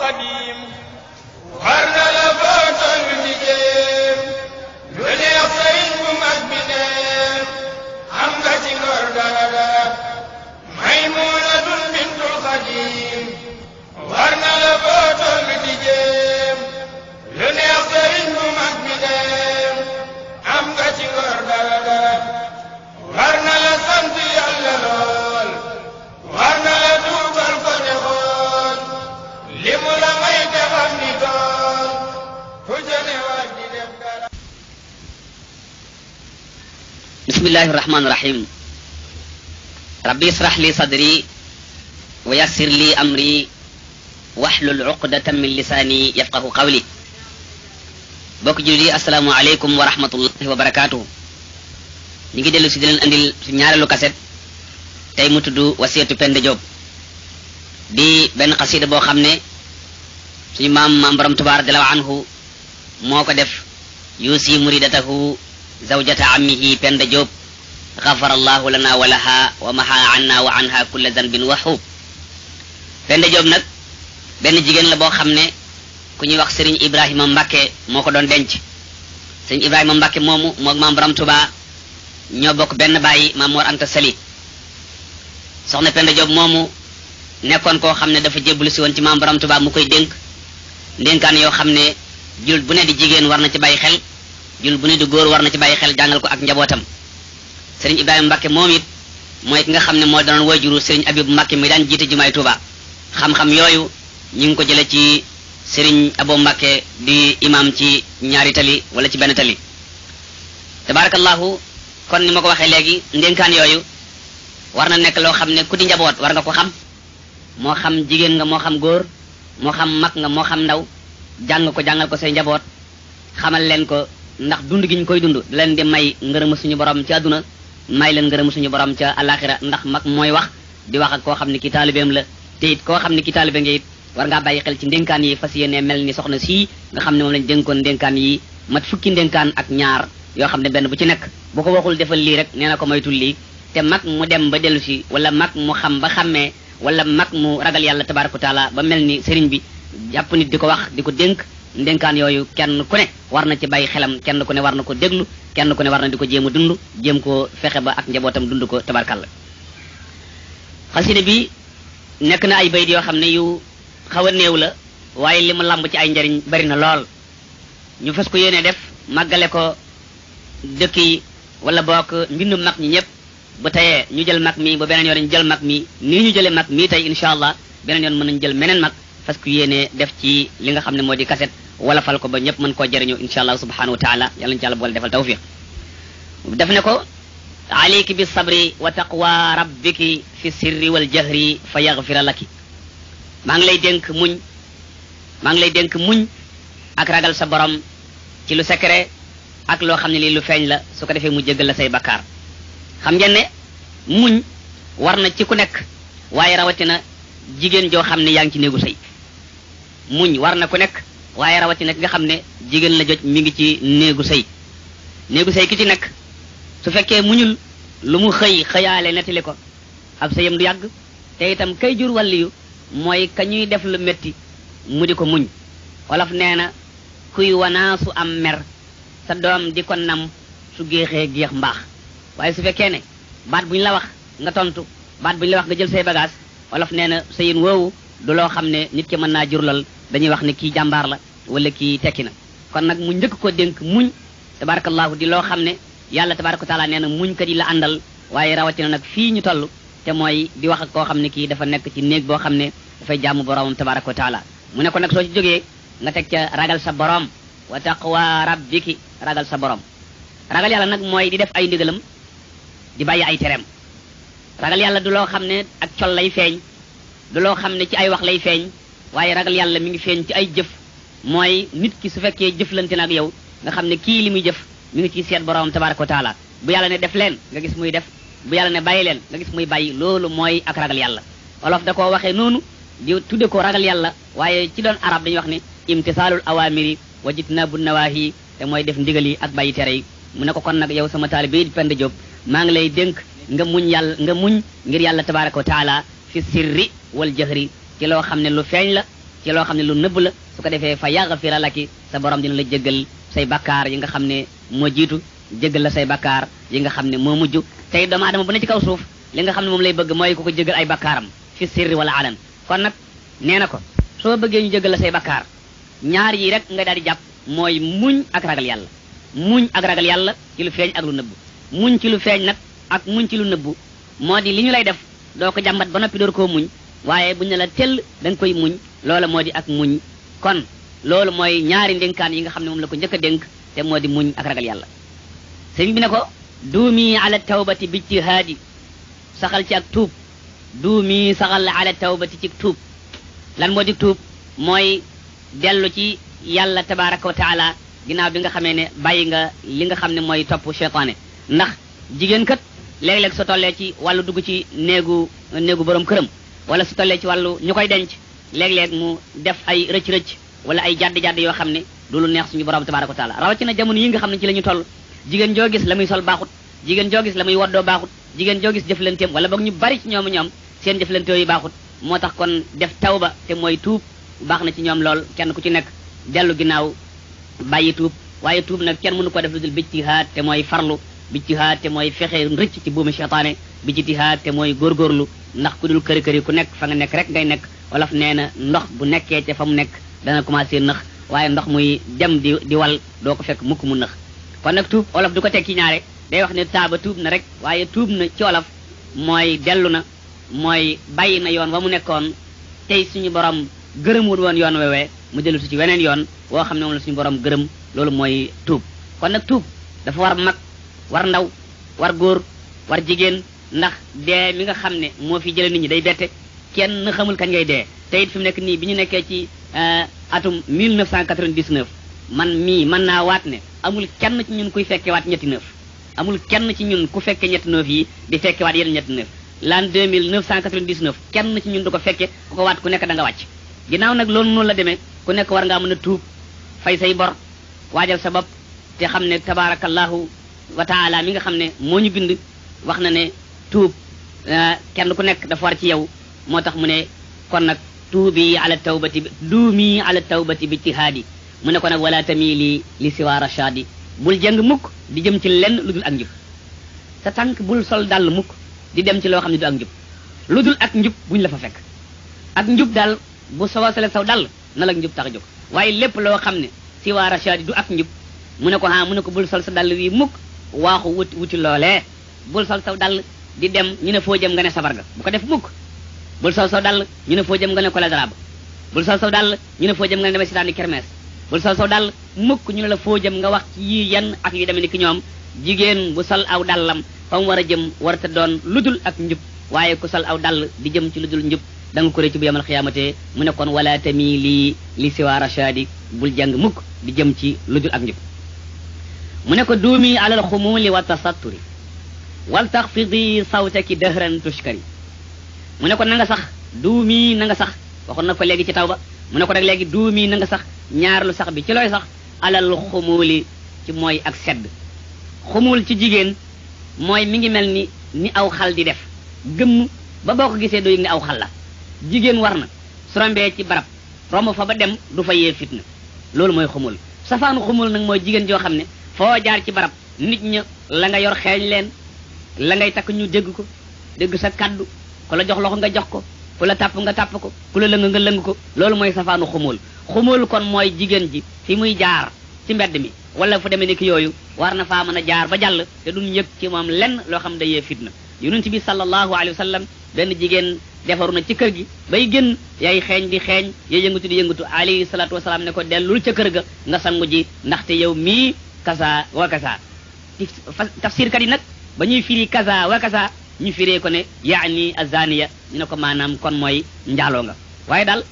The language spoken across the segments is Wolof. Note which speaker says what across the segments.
Speaker 1: القديم ورنا لفوت النجيم دنيا سين بمجبنين حمدة وردادا ميمونة بنت القديم ورنا لفوت النجيم دنيا سين بمجبنين حمدة وردادا ورنا لسنت ياللول ورنا لدوب الفتحون لمولا ميت غمنتون فجن واجد بكرا.
Speaker 2: بسم الله الرحمن الرحيم. ربي اشرح لي صدري ويسر لي أمري واحلل عقدة من لساني يفقه قولي. bokk julli assalaamu aleykum wa rahmatullahi wa barakaatuhu. ñu ngi dellu si di leen andil su ñaareelu kaset tey mu tudd wasiyatu Penda Diop di benn xasida boo xam ne suñu maam borom Tuubaa radiyallaahu anhu moo ko def yuusi muridatahu zawjata ammihi Penda Diop xafarallahu lana wa laha wa maha anna wa anha kulla zanbin wa hub. Penda Diop nag benn jigéen la boo xam ne ku ñuy wax Serigne Ibrahima Mbacke moo ko doon denc. Serigne Ibrahima Mbacke moomu moog maam borom Tuubaa ñoo bokk benn bàyyi maam Mor Anta Sali. soxna Penda Diop moomu nekkoon koo xam ne dafa jébbalu si woon ci maam borom Tuubaa mu koy dénk ndénkaan yoo xam ne jul bu ne di jigéen war na ci bàyyi xel jul bu ne di góor war na ci bàyyi xel jàngal ko ak njabootam. Serigne Ibrahima Mbacke moom it mooy ki nga xam ne moo doon wajuru Serigne Abib Mbacke mi daan jiite jumaay Tuubaa. xam-xam yooyu ñu ngi ko jële ci Serigne Abo Mbacke di imam ci ñaari tali wala ci benn tali. tabarakallahu kon ni ma ko waxee léegi ndénkaan yooyu war na nekk loo xam ne ku di njaboot war nga ko xam moo xam jigéen nga moo xam góor moo xam mag nga moo xam ndaw jàng ko jàngal ko say njaboot xamal leen ko ndax dund gi ñu koy dund di leen di may ngërëmu suñu borom ci àdduna may leen ngërëmu suñu borom ca alaxira ndax mag mooy wax di wax ak koo xam ne ki taalibeem la te it koo xam ne ki taalibe nga it war ngaa bàyyi xel ci ndénkaan yi fas yéene mel ni soxna sii nga xam ne moom lañ dénkoon ndénkaan yi mat fukki ndénkaan ak ñaar yoo xam ne benn bu ci nekk bu ko waxul defal lii rek nee na ko moytul lii. te mag mu dem ba dellu si wala mag mu xam ba xàmmee wala mag mu ragal yàlla tabaaraka wa taala ba mel ni sëriñ bi jàpp nit di ko wax di ko dénk ndénkaan yooyu kenn ku ne war na ci bàyyi xelam kenn ku ne war na ko déglu kenn ku ne war na di ko jéem a dund jéem koo fexe ba ak njabootam dund ko tabaarkalla. xasida bi nekk na ay bayit yoo xam ne yu xaw a néew la waaye li mu làmb ci ay njariñ bari na lool ñu fas ko yéene def màggale ko dëkk yi wala bokk mbindum mag ñi ñëpp bu tayee ñu jël mag mi ba beneen yoon ñu jël mag mi nii ñu jëlee mag mi tey incha allah beneen yoon mën nañu jël meneen mag fas ko yéene def ci li nga xam ne moo di kaset wala fal ko ba ñëpp mën koo jëriñoo incha allah subhanahu wa taala yàlla ñu ci yàlla boole defal tawfiq. def ne ko alayki bi sabri wa taqwa rabbiki fi sirri wal jahri fa yaghfira laki. maa ngi lay dénk muñ ak ragal sa borom ci lu secret ak loo xam ne lii lu feeñ la su ko defee mu jéggal la say bakkaar. xam ngeen ne muñ war na ci ku nekk waaye rawatina jigéen joo xam ne yaa ngi ci néegu sëy. muñ war na ku nekk waaye rawatina ki nga xam ne jigéen la jot mi ngi ci néegu sëy. néegu sëy ki ci nekk su fekkee muñul lu mu xëyaale nettali ko ab sëyam du yàgg te itam kay jur wàlliyu mooy ka ñuy def lu metti mu di ko muñ. wolof nee na kuy wanaasu am mer sa doom di ko nam su géexee géex mbaax. waaye su fekkee ne baat bu ñu la wax nga tontu baat bu ñu la wax nga jël say bagage wolof nee na sëyin woowu du loo xam ne nit ki mën naa jur lool dañuy wax ne kii jàmbaar la wala kii tekki na. kon nag mu njëkk ko dénk muñ tabarakallahu di loo xam ne yàlla tabaraka wa taala nee na muñ kat yi la àndal waaye rawatina nag fii ñu toll te mooy di wax ak koo xam ne kii dafa nekk ci néeg boo xam ne dafay jaamu boromam tabaraka wa taala. mu ne ko nag soo ci jógee nga teg ca ragal sa borom wa taqwa rabbiki ragal sa borom. ragal yàlla nag mooy di def ay ndigalam di bàyyi ay tereem. ragal yàlla du loo xam ne ak col lay feeñ du loo xam ne ci ay wax lay feeñ waaye ragal yàlla mi ngi feeñ ci ay jëf. mooy nit ki su fekkee jëflante na ak yow nga xam ne kii li muy jëf mi ngi ciy seet borom tabaraka wa taala. bu yàlla ne def leen nga gis muy def bu yàlla ne bàyyi leen nga gis muy bàyyi loolu mooy ak ragal yàlla. wolof da koo waxee noonu di tudde ko ragal yàlla waaye ci doon arab dañuy wax ne imtisaalul awamiri wa jitnaabu nawaahi te mooy def ndigal yi ak bàyyi tere yi. mu ne ko kon nag yow sama taalibe di Penda Diop maa ngi lay dénk nga muñ ngir yàlla tabaraka wa taala fi sirri wal jahri ci loo xam ne lu feeñ la ci loo xam ne lu nëbb la su ko defee fa yaghfira laki sa borom dina la jéggal say bakkaar yi nga xam ne moo jiitu jéggal la say bakkaar yi nga xam ne moo mujj tey doomu aadama bu ne ci kaw suuf li nga xam ne moom lay bëgg mooy ku ko jéggal ay bakkaaram fi sirri wala alan kon nag nee na ko soo bëggee ñu jéggal la say bakkaar ñaar yi rek nga daal di jàpp mooy muñ ak ragal yàlla muñ ak ragal yàlla ci lu feeñ ak lu nëbb muñ ci lu feeñ nag ak muñ ci lu nëbb moo di li ñu lay def doo ko jàmbat ba noppi door koo muñ waaye buñ ne la tell da nga koy muñ loola moo di ak muñ kon loolu mooy ñaari ndénkaan yi nga xam ne moom la ko njëkk a dénk te moo di muñ ak ragal yàlla sëriñ bi ne ko duumi ala tawbati bi ijtihaadi saxal ci ak tuub duumi saxal ala tawbati ci tuub lan moo di tuub mooy dellu ci yàlla tabaraka wa taala ginnaaw bi nga xamee ne bàyyi nga li nga xam ne mooy topp cheytaane ndax jigéen kat léeg-léeg su tollee ci wàllu dugg ci néegu borom këram wala su tollee ci wàllu ñu koy denc léeg-léeg mu def ay rëcc-rëcc wala ay jadd-jadd yoo xam ne du lu neex suñu borom tabaraka wa taala rawatina jamono yi nga xam ne ci la ñu toll jigéen joo gis la muy sol baaxut jigéen joo gis la muy woddoo baaxut jigéen joo gis jëflanteem wala boog ñu bari ci ñoom seen jëflante yi baaxut moo tax kon def tawba te mooy tuub baax na ci ñoom lool kenn ku ci nekk dellu ginnaaw bàyyi tuub waaye tuub nag kenn mënu ko def lu dul bijtihaad te mooy farlu bijtihaad te mooy fexe rëcc ci buumi cheytaane bijtihaad te mooy góorgóorlu ndax ku dul këri ku nekk fa nga nekk rek ngay nekk wolof nee na ndox bu nekkee ca fa mu nekk dana commencé nëx waaye ndox muy dem di wal doo ko fekk mukk mu nëx kon nag tuub olof du ko tekki ñaare day wax ne taaba tuub na rek waaye tuub na ci olof mooy dellu na mooy bàyyi na yoon wa mu nekkoon tey suñu borom gërëmul woon yoon wewee mu dellu ci weneen yoon woo xam ne moom la suñu borom gërëm loolu mooy tuub kon nag tuub dafa war mag war ndaw war góor war jigéen ndax dee mi nga xam ne moo fi jële nit ñi day bette kenn xamul kañ ngay dee te it fi mu nekk nii bi ñu nekkee ci atum 1999 man mii mën naa waat ne amul kenn ci ñun kuy fekke waat ñetti neuf amul kenn ci ñun ku fekke ñetti neuf yi di fekke waat yeneen ñetti neuf l'an 2999 kenn ci ñun du ko fekke ku ko waat ku nekk da nga wàcc ginnaaw nag loolu noonu la demee ku nekk war ngaa mën a tuub fay say bor waajal sa bopp te xam ne tabarakallahu wa taala mi nga xam ne moo ñu bind wax na ne tuub kenn ku nekk dafa war ci yow moo tax mu ne kon nag tuubi ala tawbati duumi ala tawbati bi ijtihaadi mu ne ko nag wala tamili li siwa rashadi bul jëng mukk di jëm ci lenn lu dul ak njub sa tànk bul sol dàll mukk di dem ci loo xam ne du ak njub lu dul ak njub buñ la fa fekk ak njub daal bu soo sole saw dàll na la njub tax a jóg waaye lépp loo xam ne siwa rashadi du ak njub mu ne ko bul sol sa dàll wi mukk waaxu wuti loolee bul sol saw dàll di dem ñu ne foo jëm nga ne sabar ga bu ko def mukk bul sol saw dàll ñu ne foo jëm nga ne kola darab bul sol saw dàll ñu ne foo jëm nga ne demee sitaani kermesse bul sol saw dàll mukk ñu ne la foo jëm nga wax ci yii yan ak yu demee ni ki ñoom jigéen bu sol aw dàllam fa mu war a jëm warata doon ludul ak njub waaye ku sol aw dàll di jëm ci ludul njub da nga ko rëcc bu yamal xiyaamate mu ne kon wala tamili li siwa rashadi bul jàng mukk di jëm ci ludul ak njub mu ne ko duumi alal xumuli wa tasatturi wal taxfidi sawtaki dahran tushkari mu ne ko na nga sax duumi na nga sax waxoon na ko léegi ci tawba mu ne ko rek léegi duumi na nga sax ñaar lu sax bi ci looy sax alal xumuli ci mooy ak sedd xumul ci jigéen mooy mi ngi mel ni aw xal di def gëmm ba boo ko gisee doo yëg ni aw xal la jigéen war na su rombee ci barab romb fa ba dem du fa yee fitna loolu mooy xumul safaanu xumul nag mooy jigéen joo xam ne foo jaar ci barab nit ña la nga yor xeeñ leen la ngay takk ñu dégg ko dégg sa kaddu ku la jox loxo nga jox ko ku la tàpp nga tàpp ko ku la lëng nga lëng ko loolu mooy safaanu xumul xumul kon mooy jigéen ji fi muy jaar ci mbedd mi wala fu demee ni ki yooyu war na faa mën a jaar ba jàll te duñ yëg ci moom lenn loo xam da yee fitna yonent bi sallallahu alayhi wa sallam benn jigéen defaru na ci kër gi bay génn yay xeeñ di xeeñ yay yëngatu di yëngatu alayhi salatu wasalaam ne ko dellul ca kër ga nga sangu ji ndaxte yow mii kasa wa kasa tafsir kat yi nag ba ñuy firi kasa wa kasa ñu firee ko ne yaani azaniya ñu ne ko maanaam kon mooy njaaloo nga waaye daal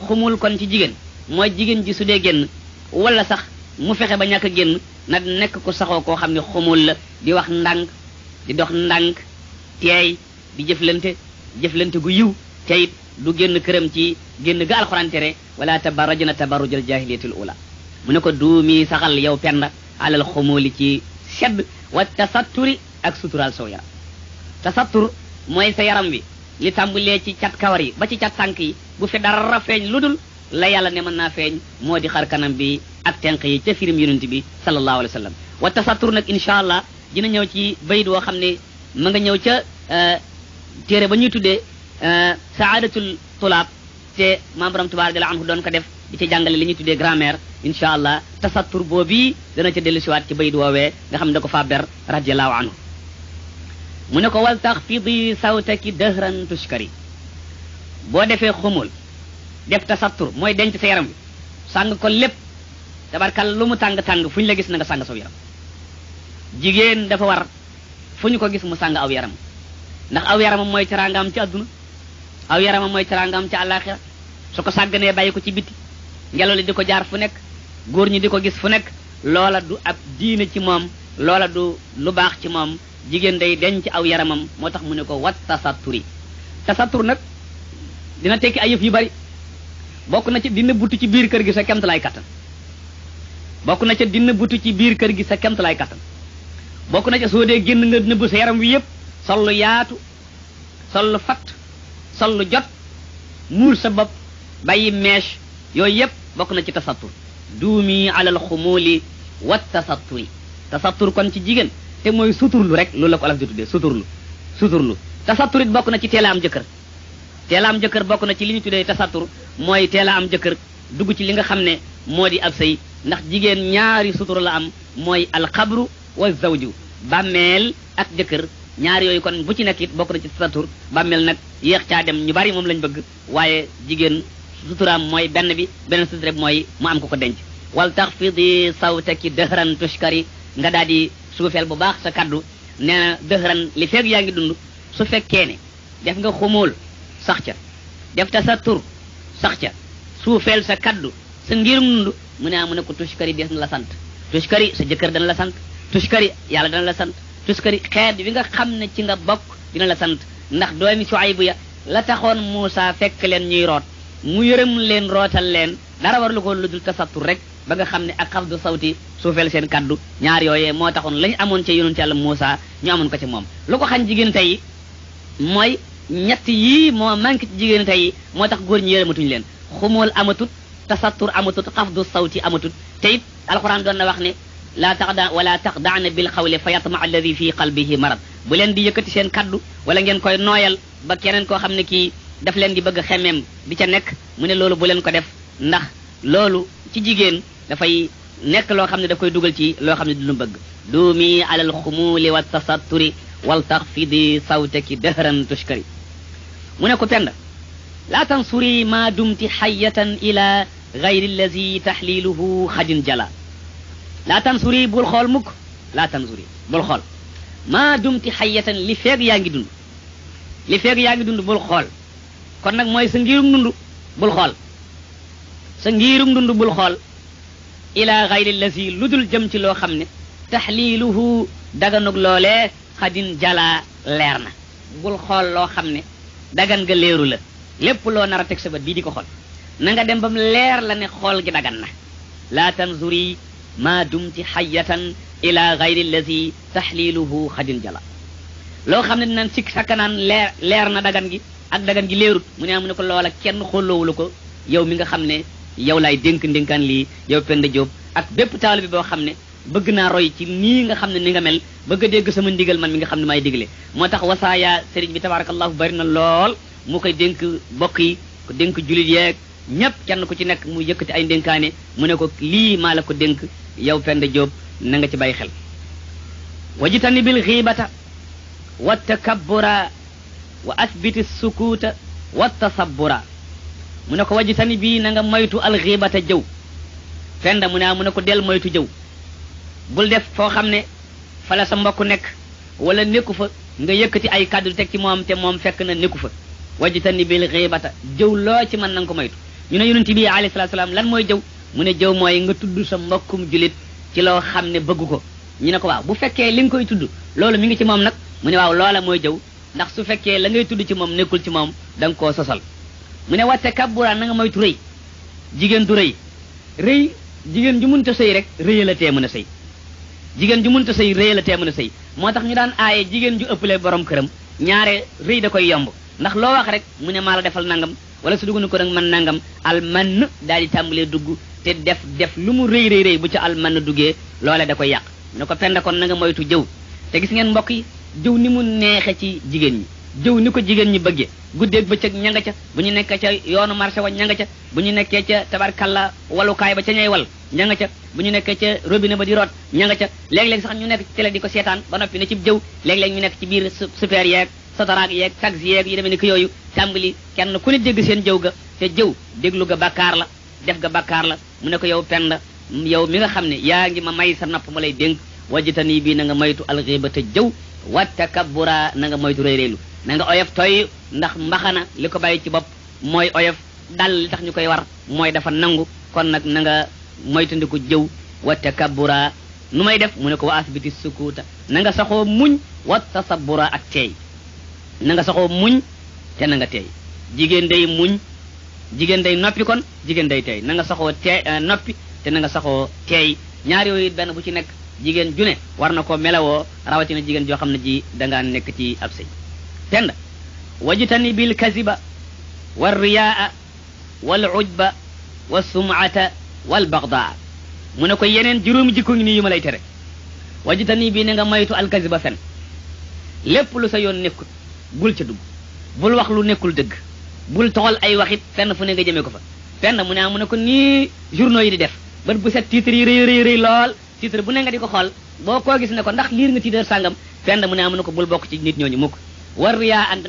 Speaker 2: xumul kon ci jigéen mooy jigéen ji su dee génn wala sax mu fexe ba ñàkk a génn na nekk ko saxoo koo xam ne xumul la di wax ndànk di dox ndànk teey di jëflante gu yiw teyit du génn këram ci génn ga alxuraan tere wala tabarrajna tabarrujal jahiliyatil ula mu ne ko duumi saxal yow penda alal xumuli ci sedd wa tasatturi ak sutural soo yaram tasattur mooy sa yaram wi li tàmbulee ci cat kawar yi ba ci cat tànk yi bu fi dara feeñ lu dul la yàlla ne mën naa feeñ moo di xar kanam bi ak tenq yi ca firim yonent bi sallallahu alayhi wa sallam wa tasattur nag insha allah dina ñëw ci bayit woo xam ne ma nga ñëw ca téere ba ñuy tuddee saadatul tulaab te maam borom tabaaraka anhu doon ko def di ci jàngale li ñuy tuddee grammaire insha allah tasattur boobu dana ca dellusiwaat ci bayit woowee nga xam ne da ko faa ber radiallahu anhu mu ne ko wal taxfidi sawtaki dëhran tushkari boo defee xumul def tasattur mooy denc sa yaram bi sàng ko lépp tabarkal lu mu tàng-tàng fu ñu la gis na nga sàng saw yaram jigéen dafa war fu ñu ko gis mu sàng aw yaram ndax aw yaramam mooy teraangaam ci àdduna aw yaramam mooy teraangaam ci àllaaxira su ko sàgganee bàyyi ko ci biti ngelaw li di ko jaar fu nekk góor ñi di ko gis fu nekk loola du ab diine ci moom loola du lu baax ci moom jigéen day denc aw yaramam moo tax mu ne ko wat tasatturi tasattur nag dina tekki ay yëf yu bari bokk na ci dina butu ci biir kër gi sa kemtalaay kattan bokk na ca dina butu ci biir kër gi sa kemtalaay kattan bokk na ca soo dee génn nga nëbb sa yaram wi yëpp sol lu yaatu sol lu fatt sol lu jot muur sa bopp bàyyi mèche yooyu yëpp bokk na ci tasattur duumi alal xumuuli wat tasatturi tasattur kon ci jigéen te mooy suturlu rek loolu la ko alaf di tuddee suturlu tasattur it bokk na ci teela am jëkkër teela am jëkkër bokk na ci li ñu tuddee tasattur mooy teela am jëkkër dugg ci li nga xam ne moo di ab sëy ndax jigéen ñaari sutur la am mooy alxabru wa zawju bàmmeel ak jëkkër ñaar yooyu kon bu ci nekk it bokk na ci tasattur bàmmeel nag yéex caa dem ñu bari moom lañ bëgg waaye jigéen suturaam mooy benn bi beneen sutur rek mooy mu am ko ko denc wal taxfidi sawtaki dëhran tushkari nga daal di suufeel bu baax sa kaddu nee na dëhran li feeg yaa ngi dund su fekkee ne def nga xumóol sax ca def tasattur sax ca suufeel sa kaddu sa ngirum dund mu ne ko tushkari des na la sant tushkari sa jëkkër dana la sant tushkari yàlla dana la sant tushkari xeet wi nga xam ne ci nga bokk dina la sant ndax doomi Suaybu ya la taxoon Muusa fekk leen ñuy root mu yërëm leen rootal leen dara war lu ko lu dul tasattur rek ba nga xam ne ak xafdu sawti suufeel seen kaddu ñaar yooyee moo taxoon lañu amoon ca yonent Yàlla Muusa ñu amoon ko ci moom lu ko xañ jigéen tey mooy ñett yii moo manqué ci jigéen tey moo tax góor ñi yërëmatuñu leen xumóol amatut tasattur amatut xafdu sawti amatut te it alxuraan doon na wax ne wala taxdaana bil xawli fa yatma alladi fi qalbihi marad bu leen di yëkkati seen kaddu wala ngeen koy nooyal ba keneen koo xam ne kii daf leen di bëgg xemmeem di ca nekk mu ne loolu bu leen ko def ndax loolu ci jigéen dafay nekk loo xam ne daf koy dugal ci loo xam ne du lu bëgg duumi alal xumuuli wa tasatturi wal taxfidi sawtaki dëhran tushkari mu ne ko penda laa tansuri ma dumti xayatan ila gayri allazi taxliluhu xadin jala laa tansuri bul xool mukk laa tansuri bul xool maa dumti xayatan li feeg yaa ngi dund li feeg yaa ngi dund bul xool kon nag mooy sa ngirum dund bul xool sa ngirum dund bul xool ila gayri allazi lu dul jëm ci loo xam ne taxliluhu daganug loolee xadin jala leer na bul xool loo xam ne dagan nga leeru la lépp loo nar a teg sa bët bii di ko xool na nga dem bam leer la ne xool gi dagan na laa tanzuri ma dumti xayatan ila gayri allazi taxliluhu xadin jala loo xam ne dinaan sikk sakkanaan leer na dagan gi ak dagan gi leerut mu ne ko loola kenn xolloowulu ko yow mi nga xam ne yow laay dénk ndénkaan lii yow Penda Diop ak bépp taalibe bi boo xam ne bëgg naa roy ci nii nga xam ne ni nga mel bëgg a dégg sama ndigal man mi nga xam ne maay digle moo tax wasaaya sëriñ bi tabarakallahu bari na lool mu koy dénk bokk yi ko dénk julit yeeg ñépp kenn ku ci nekk mu yëkkati ay ndénkaane mu ne ko lii maa la ko dénk yow Penda Diop na nga ci bàyyi xel wajitani bil xiibata wa takabbura wa asbiti sukuuta wa tasabbura mu ne ko wajitani bii na nga moytu al xiibata jëw Penda mu ne ko del moytu jëw bul def foo xam ne fa la sa mbokk nekk wala nekku fa nga yëkkati ay kàddu teg ci moom te moom fekk na nekku fa wajitani bil xiibata jëw loo ci mën na nga ko moytu ñu ne yonent bi alayhi salaatu salaam lan mooy jëw mu ne jëw mooy nga tudd sa mbokkum julit ci loo xam ne bëgg ko ñu ne ko waaw bu fekkee li nga koy tudd loolu mi ngi ci moom nag mu ne waaw loola mooy jëw ndax su fekkee la ngay tudd ci moom nekkul ci moom da nga koo sosal mu ne watte kabbura na nga moytu rëy jigéen du rëy jigéen ju munta sëy rek rëy la tee mën a sëy jigéen ju munta sëy rëy la tee mën a sëy moo tax ñu daan aaye jigéen ju ëppale borom këram ñaare rëy da koy yomb ndax loo wax rek mu ne maa la defal nangam wala su dugg ko nag man nangam almann daal di tàmbalee dugg te def lu mu rëy rëy rëy bu ca almann duggee loole da koy yàq mu ne ko Penda kon na nga moytu jëw te gis ngeen mbokk yi jëw ni mu neexe ci jigéen ñi jëw ni ko jigéen ñi bëggee guddeeg bëccëg ña nga ca bu ñu nekkee ca yoonu marché wa ña nga ca bu ñu nekkee ca tabarkalla walukaay ba ca ñay wal ña nga ca bu ñu nekkee ca robinet ba di root ña nga ca léeg-léeg sax ñu nekk ci télé di ko seetaan ba noppi ne ci jëw léeg-léeg ñu nekk ci biir super yeeg sotaraak yeeg taxi yeeg yi demee ni ko yooyu tàmbali kenn ku ne dégg seen jëw ga te jëw déglu ga bakkaar la def ga bakkaar la mu ne ko yow Penda yow mi nga xam ne yaa ngi ma may sa nopp ma lay dénk wajitani bii na nga moytu alxibata jëw wa takabbura na nga moytu réyréelu na nga oyof toy ndax mbaxana li ko bàyyi ci bopp mooy oyof dal li tax ñu koy war mooy dafa nangu kon nag na nga moytandiku jëw wa takabbura nu may def mu ne ko wa asbiti sukuuta na nga saxoo muñ wa tasabbura ak teey na nga saxoo muñ te na nga teey jigéen day muñ jigéen day noppi kon jigéen day teey na nga saxoo noppi te na nga saxoo teey ñaar yooyu benn bu ci nekk jigéen ju ne war na ko melawoo rawatina jigéen joo xam ne ji dangaa nekk ci ab sëy Penda wajtani bil kaziba wal riyaa wal ujba wa sum'ata wal bagdaa mu ne ko yeneen juróomi jikko ngi nii yu ma lay tere wajtani bi ne nga moytu al kaziba fen lépp lu sa yoon nekkul bul ca dugg bul wax lu nekkul dëgg bul toxal ay waxit fenn fu ne nga jëmee ko fa Penda mu ne ko nii journaux yi di def bët bu set titre yi rëy lool titre bu ne nga di ko xool boo koo gis ne ko ndax liir nga titre sàngam Penda mu ne ko bul bokk ci nit ñooñu mukk war riyaa and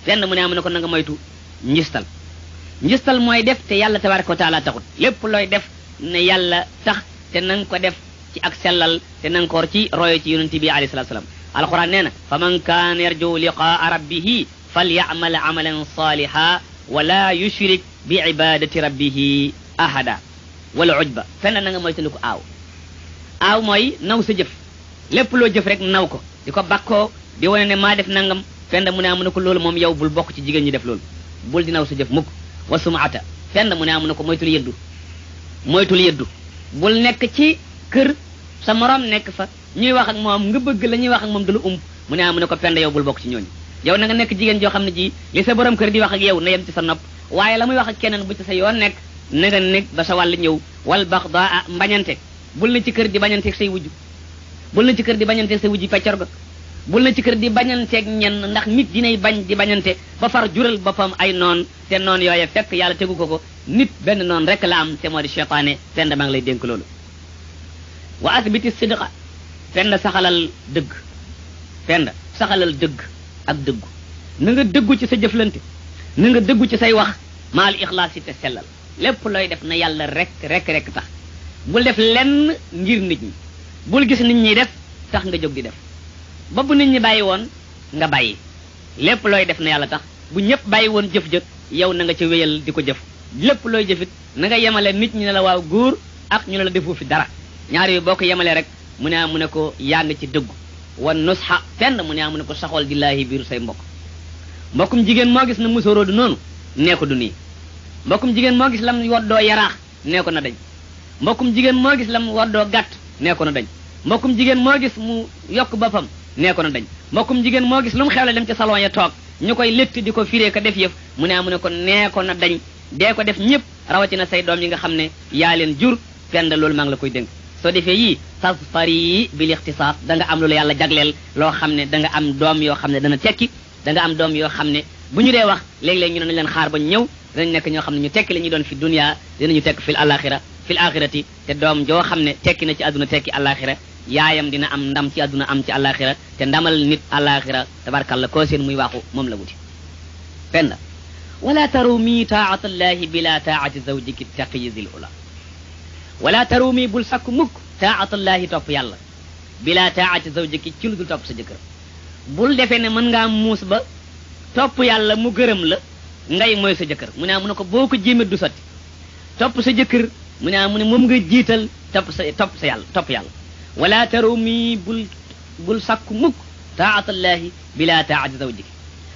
Speaker 2: Penda mu ne ko na nga moytu njistal mooy def te yàlla tabaraka wa taala taxut lépp looy def ne yàlla tax te na nga ko def ci ak sellal te na nga ko ci royo ci yonent bi alayhi salatu wasalam alquran nee na fa man kaana yarju liqaa rabbihi falyamal amalan saliha wala yushrik bi ibadati rabbihi ahada wala ujba Penda na nga moytu ko aaw mooy naw sa jëf lépp loo jëf rek naw ko di ko bakkoo di wane ne maa def nangam Penda mu ne ko loolu moom yow bul bokk ci jigéen ñi def loolu bul di naw sa jëf mukk wa sumaata Penda mu ne ko moytul yëddu bul nekk ci kër sa morom nekk fa ñuy wax ak moom nga bëgg la ñuy wax ak moom du la mu ne ko Penda yow bul bokk ci ñooñu yow na nga nekk jigéen joo xam ne ji li sa borom kër di wax ak yow na yem ci sa nopp waaye la muy wax ak keneen bu ci sa yoon nekk na nga nekk ba sa wàll ñëw wal baxdaa mbañante bul na ci kër di bañanteeg say wujju bul na ci kër di bañanteeg say wujju peccor ga bul na ci kër di bañanteeg ñenn ndax nit dinay bañ di bañante ba far jural boppam ay noon te noon yooye fekk yàlla tegu ko nit benn noon rek la am te moo di cheytaane Penda maa ngi lay dénk loolu wa asbiti sidqa Penda saxalal dëgg Penda saxalal dëgg ak dëggu na nga dëggu ci sa jëflante na nga dëggu ci say wax maal ixlaas yi te sellal lépp looy def na yàlla rek tax bul def lenn ngir nit ñi bul gis nit ñi def tax nga jóg di def ba bu nit ñi bàyyi woon nga bàyyi lépp looy def na yàlla tax bu ñëpp bàyyi woon jëf yow na nga ca wéyal di ko jëf lépp looy jëfit na nga yemale nit ñi ne la waaw góor ak ñu ne la defoo fi dara ñaar yu boo ko yemalee rek mu ne ko yaa nga ci dëggu wan nusxa Penda mu ne ko saxool dillaahi biiru say mbokkum jigéen moo gis na musóoroo du noonu nee ko du nii mbokkum jigéen moo gis lam woddoo yaraax nee ko na dañ mbokkum jigéen moo gis lam woddoo gàtt nee ko na dañ mbokkum jigéen moo gis mu yokk boppam nee ko na dañ mbokkum jigéen moo gis lu mu xewle dem ca salon ya toog ñu koy létt di ko firee ko def yëf mu ne ko nee ko na dañ dee ko def ñëpp rawatina say doom yi nga xam ne yaa leen jur Penda loolu maa ngi la koy dénk soo defee yii tasfari bil ixtisaas da nga am loolu yàlla jagleel loo xam ne da nga am doom yoo xam ne dana tekki da nga am doom yoo xam ne bu ñu dee wax léeg-léeg ñu ne nañ leen xaar ba ñëw dinañ nekk ñoo xam ne ñu tekki la ñuy doon fi dunya dinañu tekk fil axirati te doom joo xam ne tekki na ci àdduna tekki alaxira yaayam dina am ndam ci àdduna am ci alaxira te ndamal nit alaxira tabarkalla koo seen muy waxu moom la wuti Penda wala tarumi taatallahi bila taati zawjiki taqiyi zil ula wala tarumi bul sakku mukk taatallahi topp yàlla bila taati zawjiki ci lu dul topp sa jëkkër bul defee ne mën ngaa muus ba topp yàlla mu gërëm la ngay mooy sa jëkkër mu ne ko boo ko jéemee du sotti topp sa jëkkër mu ne moom nga jiital topp yàlla wala tarumi bul sakku mukk taatallahi bila taati zawjiki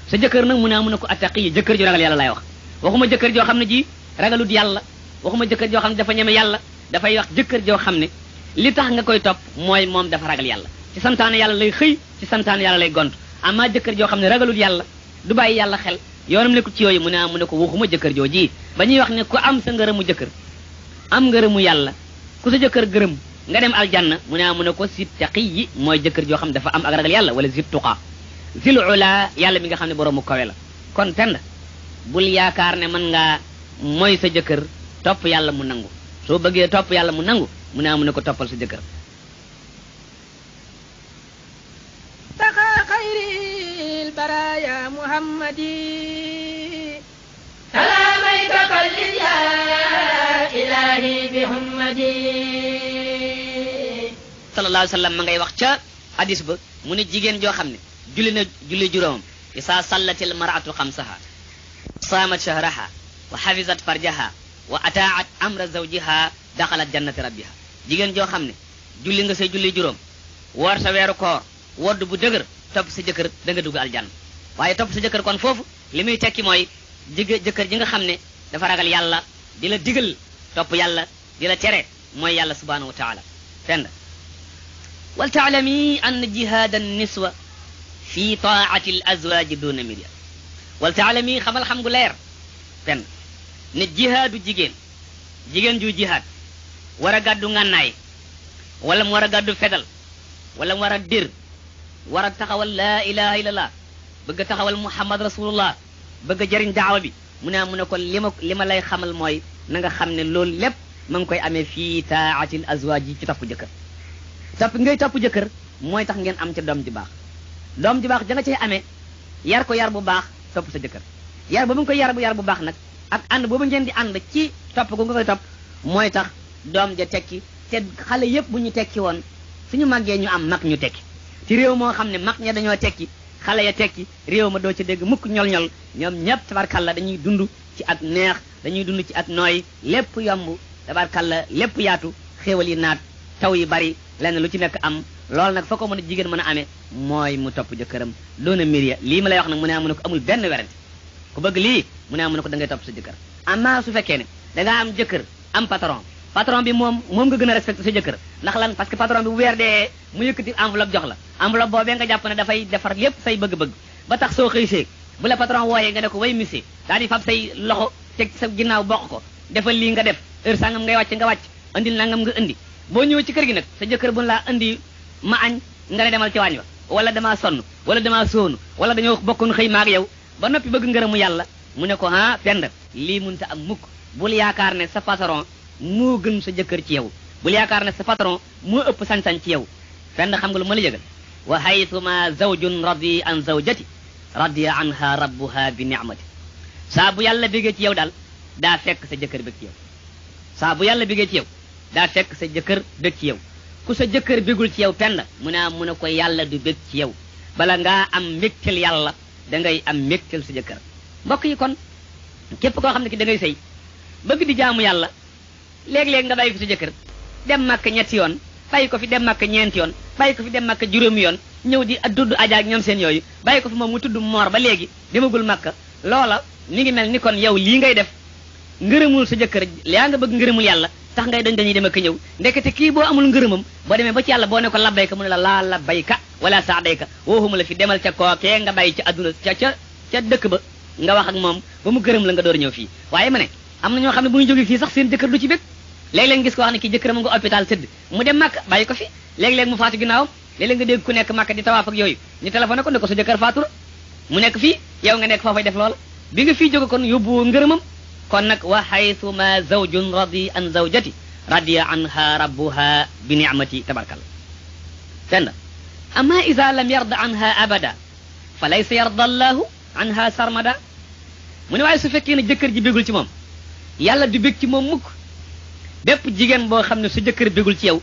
Speaker 2: sa jëkkër nag mu ne ko attaqiyi jëkkër ju ragal yàlla laay wax waxuma jëkkër joo xam ne ji ragalut yàlla waxuma jëkkër joo xam ne dafa ñeme yàlla dafay wax jëkkër joo xam ne li tax nga koy topp mooy moom dafa ragal yàlla ci santaane yàlla lay xëy ci santaane yàlla lay gont amma jëkkër joo xam ne ragalut yàlla du bàyyi yàlla xel yoonam nekkul ci yooyu mu ne ko waxuma jëkkër jooji ba ñuy wax ne ku am sa ngërëmu jëkkër am ngërëmu yàlla ku sa jëkkër gërëm nga dem aljanna mu ne ko si taqi yi mooy jëkkër joo xam dafa am ak ragal yàlla wala zit tuqa zil ula yàlla mi nga xam ne boroomu kawe la kon Penda bul yaakaar ne mën ngaa mooy sa jëkkër topp yàlla mu nangu soo bëggee topp yàlla mu nangu mu ne ko toppal sa jëkkër
Speaker 1: taxa xayril baraya muhammadi salaamayka xallil ya ilahi bi hummadi
Speaker 2: sallallahu alayhi wa sallam ma ngay wax ca hadis ba mu ne jigéen joo xam ne julli juróomam isa sallatil mar'atu xamsaha saamat shahraha wa hafizat farjaha wa ataat amra zawjiha daxalat jannati rabbiha jigéen joo xam ne julli nga say julli juróom woor sa weeru koor wodd bu dëgër topp sa jëkkër da nga dugg aljanna waaye topp sa jëkkër kon foofu li muy tekki mooy jëkkër ji nga xam ne dafa ragal yàlla di la digal topp yàlla di la tere mooy yàlla subhanahu wa taala Penda wal taalami ann jihad an niswa fi taati al azwaji duna mirya wal taalami xamal xam gu leer Penda ne jihaadu jigéen ju jihaad war a gàddu ngànnaay wala mu war a gàddu fedal wala mu war a dir war a taxawal laa ilaha illallah bëgg a taxawal muhammad rasulullah bëgg a jëriñ daawa bi mu ne ko li ma lay xamal mooy na nga xam ne loolu lépp ma ngi koy amee fii taatil azwaaj yi ci topp jëkkër ngay topp jëkkër mooy tax ngeen am ca doom ji baax doom ji baax ja nga cay amee yar ko yar bu baax topp sa jëkkër yar boobu nga koy yar bu baax nag ak ànd boobu ngeen di ànd ci topp ko nga koy topp mooy tax doom ja tekki te xale yépp bu ñu tekki woon suñu màggee ñu am mag ñu tekki ci réew moo xam ne mag ña dañoo tekki xale ya tekki réew ma doo ci dégg mukk ñol-ñol ñoom ñépp tabarkalla dañuy dund ci ak neex dañuy dund ci ak nooy lépp yomb tabarkalla lépp yaatu xéewal yi naat taw yi bari lenn lu ci nekk am loolu nag fa ko mën a jigéen mën a amee mooy mu topp jëkkëram doona miriya lii ma lay wax nag mu ne ko amul benn werante ku bëgg lii mu ne ko da ngay topp sa jëkkër amma su fekkee ne da ngaa am jëkkër am patron bi moom nga gën a respecté sa jëkkër ndax lan parce que patron bi bu weer dee mu yëkkati enveloppe jox la enveloppe boobee nga jàpp ne dafay defar lépp say bëgg-bëgg ba tax soo xëy see bu la patron wooyee nga ne ko way monsieur daal di fab say loxo teg sa ginnaaw bokk ko defal lii nga def heure sangam ngay wàcc nga wàcc andil nangam nga indi boo ñëwee ci kër gi nag sa jëkkër bu laa indi ma añ nga ne demal ci waañ wa wala damaa sonn wala damaa soonu wala dañoo bokkoon xëy maag yow ba noppi bëgg ngërëmu yàlla mu ne ko Penda lii munta am mukk bul yaakaar ne sa patron moo gën sa jëkkër ci yow bul yaakaar ne sa patron moo ëpp sañ-sañ ci yow Penda xam nga lu ma la yëgal wa haythuma zawjun radi an zawjati radiya anha rabbuha bi ni'mati saa bu yàlla bégee ci yow daal daa fekk sa jëkkër bég ci yow saa bu yàlla bégee ci yow daa fekk sa jëkkër bég ci yow ku sa jëkkër bégul ci yow Penda mu ne ko yàlla du bég ci yow bala ngaa am mbégtel yàlla da ngay am mbégtel sa jëkkër mbokk yi kon képp koo xam ne ki da ngay sëy bëgg di jaamu yàlla léeg-léeg nga bàyyi ko sa jëkkër dem màkk ñetti yoon bàyyi ko fi dem màkk ñeenti yoon bàyyi ko fi dem màkk juróomi yoon ñëw di dudd ajaak ñoom seen yooyu bàyyi ko fi moom mu tudd moor ba léegi demagul màkk loola mi ngi mel ni kon yow lii ngay def ngërëmul sa jëkkër yaa nga bëgg ngërëmul yàlla tax ngay dañuy dem ak ñëw ndekete kii boo amul ngërëmam boo demee ba ci yàlla boo ne ko labbayka mu ne la laa labbayka wala saadayka wooxuma la fi demal ca kookee nga bàyyi ci adduna ca dëkk ba nga wax ak moom ba mu gërëm la nga door ñëw fii waaye ma ne am na ñoo xam ne bu ñu jógee fii sax seen jëkkër du ci bég léeg-léeg gis ko wax ne kii jëkkëram nga hôpital tëdd mu dem màkk bàyyi ko fi léeg-léeg mu faatu ginnaawam léeg-léeg nga dégg ku nekk màkk di tawaaf ak yooyu ñu téléphoné ko ne ko sa jëkkër faatu mu nekk fii yow nga nekk foofay def loola bi nga fii jóge kon yóbbu ngërëmam kon nag wa haythuma zawjun radi an zawjati radiya anha rabbuha bi ni'mati tabarkalla Penda amma iza lam yarda anha abada fa laysa yarda allahu anha sarmada mu ne waaye su fekkee ne jëkkër ji bégul ci moom yàlla du bég ci moom mukk bépp jigéen boo xam ne su jëkkër bégul ci yow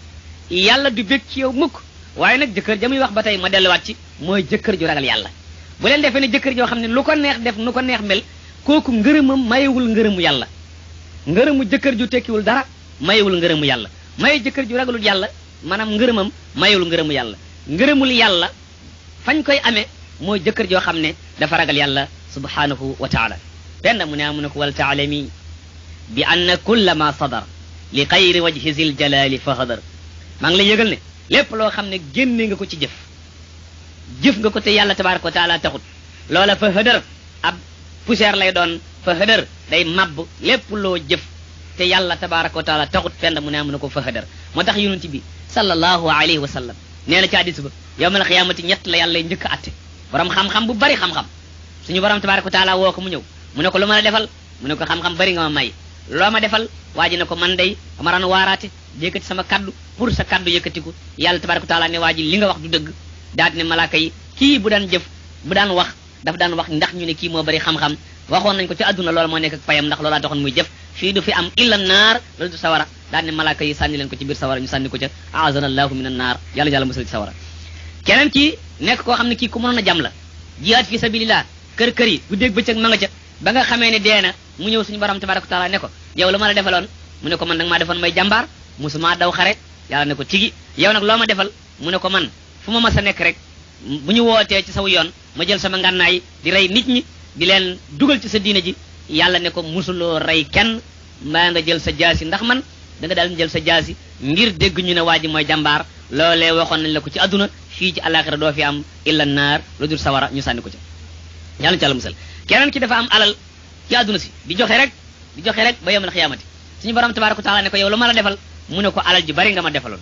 Speaker 2: yàlla du bég ci yow mukk waaye nag jëkkër ja muy wax ba tey ma delluwaat ci mooy jëkkër ju ragal yàlla bu leen defee ne jëkkër joo xam ne lu ko neex def nu ko neex mel kooku ngërëmam mayewul ngërëmu yàlla ngërëmu jëkkër ju tekkiwul dara mayewul ngërëmu yàlla maye jëkkër ju ragalul yàlla maanaam ngërëmam mayewul ngërëmu yàlla ngërëmul yàlla fañ koy amee mooy jëkkër joo xam ne dafa ragal yàlla subhanahu wa taala Penda mu ne ko wal taalami bi anna kulla ma sadar li xayri wajhi zil jalali fa hadar maa ngi lay yëgal ne lépp loo xam ne génne nga ko ci jëf nga ko te yàlla tabaraka wa taala taxut loola fa hadar ab poussière lay doon fa hëdër day mabb lépp loo jëf te yàlla tabaraka wa taala taxut fenn mu ne am na ko fa hëdër moo tax yonent bi sallallahu alayhi wa sallam nee na ci hadis ba yawmal xiyaamati ñett la yàlla njëkk a atte borom xam-xam bu bari xam-xam suñu borom tabaraka wa taala woo ko mu ñëw mu ne ko lu ma la defal mu ne ko xam-xam bari nga ma may loo ma defal waa ji ne ko man day dama daan waaraate yëkkati sama kaddu pour sa kaddu yëkkatiku yàlla tabaraka wa taala ne waa ji li nga wax du dëgg daal di ne malaaka yi kii bu daan jëf bu daan wax daf daan wax ndax ñu ne kii moo bari xam-xam waxoon nañ ko ci àdduna loolu moo nekk ak payam ndax loolaa taxoon muy jëf fii du fi am illa naar loolu du sawara daal ne malaaka yi sànni leen ko ci biir sawara ñu sànni ko ca aazana allahu min an naar yàlla musal ci sawara keneen kii nekk koo xam ne kii ku mënoon a jam la jihaad fi sabilillah kër yi guddeeg bëccëg ma nga ca ba nga xamee ne deena mu ñëw suñu borom tabaraka taala ne ko yow la ma la defaloon mu ne ko man nag maa defoon may jàmbaar musuma daw xare yàlla ne ko tigi yow nag loo ma defal mu ne ko man fu ma mas a nekk rek bu ñu wootee ci saw yoon ma jël sama ngànnaay di rey nit ñi di leen dugal ci sa diina ji yàlla ne ko musuloo rey kenn mbaa nga jël sa jaasi ndax man da nga daal jël sa jaasi ngir dégg ñu ne waa ji mooy jàmbaar loolee waxoon nañ la ko ci àdduna fii ci alaxira doo fi am illa naar lu dul sawara ñu sànni ko ca yàlla ci yàlla musal keneen ki dafa am alal ci àdduna si di joxe rek ba yawmal xiyaamati suñu borom tabaraka taala ne ko yow lu ma la defal mu ne ko alal ji bari nga ma defaloon